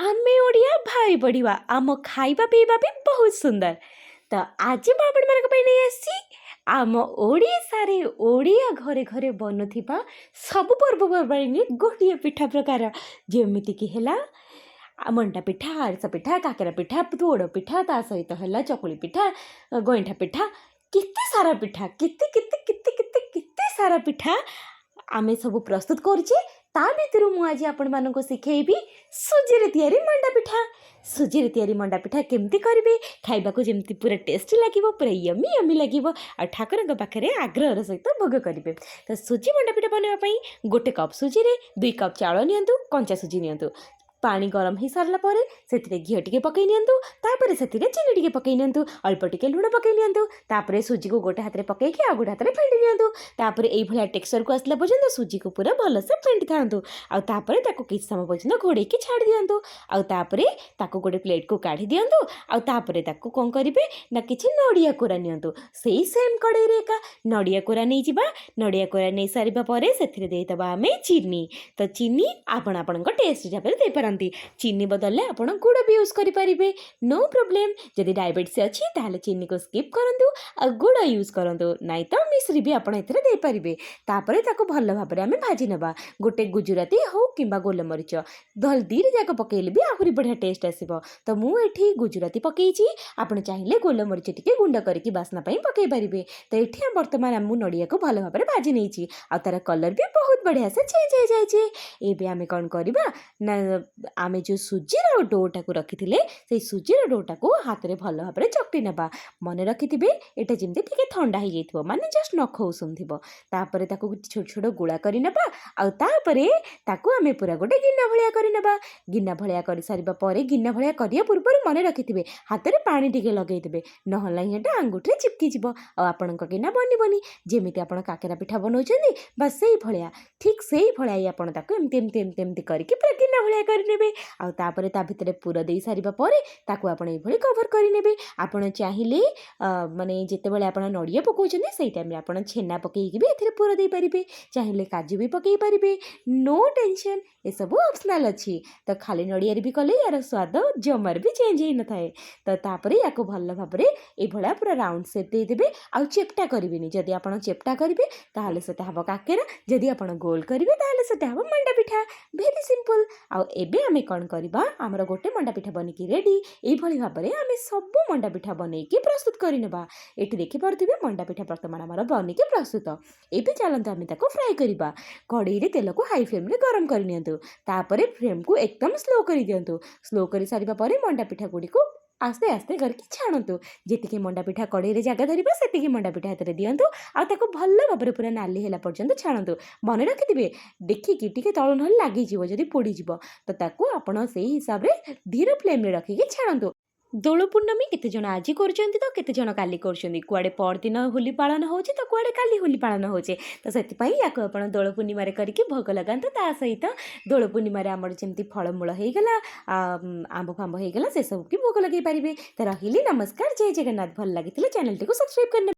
आमे ओडिया भाई बढ़िया आम खाइबा पीवा भी बहुत सुंदर। तो आज मैं नहीं आम ओडिशारे ओडिया घरे घरे बनुथिबा सब पर्वपर्वाणी गोटे पिठा प्रकार जेमिति कि हैला मंडा पिठा आरिसा पिठा काकेरा पिठा पोड़ पिठा ता सहित है चकुली पिठा गईठा पिठा केते सारा पिठा केते केते केते केते केते सारा पिठा आमे सब प्रस्तुत करुचे। ता भितर मु आज आपण मानको सिखेबी सुजीरे तैयारी मंडा पिठा। सुजीरे तैयारी मंडा पिठा केमती करिवे खाइबा को जेमती पूरा टेस्टी लागिवो पूरा यमी यमी लागिवो आ ठाकुरଙ୍କ पाखरे आग्रहर सहित भोग करिवे। तो सुजी मंडा पिठा बनवा पई गोटे कप सुजी रे 2 कप चाउल नियंतु कंचा सुजी नियंतु पानी गरम हो सारा पर से घी टे पकई नियंतु तापर से चीनी टे पकई नियंतु अल्प टिके लुण पकई नियंतु तापर सुजी को गोटे हाथ में पकईकि आ गोटे हाथ में फेंटी नियंतु तापर एई भलिया टेक्सचर को आसला पर्यंत सुजी को पूरा भल से फेंटी थांतु आउे किसी समय पर्यंत घोड़े छाड़ी दिंतु आउे गोटे प्लेट को काढ़ी दिंतु आउे कौन करेंगे ना किसी नड़िया कोरा नियंतु से सेम कड़े एका नड़िया कोरा नहीं जावा नड़िया कोरा नहीं सारा पर से आम चीनी तो चीनी आपण आपण टेस्ट हिसाब से देपार चीनी बदलले आप गुड़ भी यूज करेंगे नो प्रॉब्लम। जदि डायबिटीज अच्छी ताहले चीनी को स्किप करंतु आ गुड़ यूज करंतु नाई तो मिश्री भी आप दे पारिबे। तापरे ताको भल भाबरे आमे भाजी नबा गोटे गुजराती हो किंबा गोलमरीच धल दीर जाक पकेले भी आहुरी बढ़िया टेस्ट आसीबो। तो मु एठी गुजराती पकेइची आपण चाहिले गोलमरीच टिके गुंड करके बासना पई पकेइ पारिबे। तो एठी वर्तमान मु नड़िया को भल भाबरे भाजी नेइची आ तार कलर भी बहुत बढ़िया से चेंज हो जाइए। एबे आमे कोन करबा ना आमे जो सुजीर डोटा को रखी से सुजीर डोटा को हाथ में भल भाव चकटी नवा मन रखि थे यहाँ जमी टे ठंडा हो जाए माने जस्ट नख उषुम थी तापर छोट छोट गुड़ा कर आमे पूरा गोटे गिना भलिया करवा गिना भलिया कर सारा पर गिना भलिया करिया पूर्व मन रखि थे हाथ में पानी टिके लगेदे नहला यहाँ आंगुठी चिपकी जीव आपण गिना बनबनी जमी आप काकेरा पिठा बनाऊँ बस से भाया ठीक से भाया आपको एमती एमती एमती एमती करके पूरा गिना भलिया करेंगे आउे ता भितर पूरा दे सारा पर आपण ये कवर करेंगे। आपड़ चाहिए माने जितेबाला आप नड़िया पकाउं से टाइम आप छेना पकईकि भी ए पूरा दे पारे चाहिए काजू भी पकई पारे नो टेंशन ये सब ऑप्शनल अच्छी। तो खाली नड़िया भी कले यार स्वाद जमार भी चेंज हो न था। तो तापर या भल भाव ये पूरा राउंड सेप देदेवे आउ चेप्टा करेंगे जदि आप चेप्टा करेंगे ताहले सेटा हम काकेरा जदि आप गोल करेंगे ताहले सेटा हम मंडा पिठा भेरी सिंपल। आउ एबे आमे कौन करबा आमर गोटे मंडा पिठा बनिकी रेडी ये भाव में आम सब मंडा पिठा बनईकी प्रस्तुत करनेबा। ये देखिपे मंडा पिठा बर्तमान आमर बनिकी प्रस्तुत। एबे चलते आम फ्राए करवा कड़ई रे तेल को हाई फ्लेम रे गरम कर नियंतु तापरे फ्लेम को एकदम स्लो कर दियंतु स्लो कर सारिबा परे मंडा पिठा गुडी को आस्ते आस्ते करके छाणतु जी मंडा पिठा कड़ई रे जगह धरवा से मंडा पिठा हाथ में दिंतु आको भल भाव पूरा नाली है पर्यंत छाणतु मन रखिथे देखिकी टी तल ना लगे जदि पोड़ीज तो ताकू आपण से हिसाब से धीर फ्लेम रे रखिकी छाणतु। दोल पूर्णमी केते जण आज करुछंती तो केते जण काली करुछंती कुआडे परदिन होली पालन होची तो कुआडे काली होली पालन होचे। तो सेति पई याको आपण दोल पूर्णिमा रे करके भोग लगांतु ता सहित दोल पूर्णिमा रे हमर जेमती फळमूळ हे गेला आंब फांब हे गेला से सब की भोग लगे पारिबे। तो रहिली नमस्कार जय जगन्नाथ। भल लागितले चैनल टी को सब्सक्राइब करने।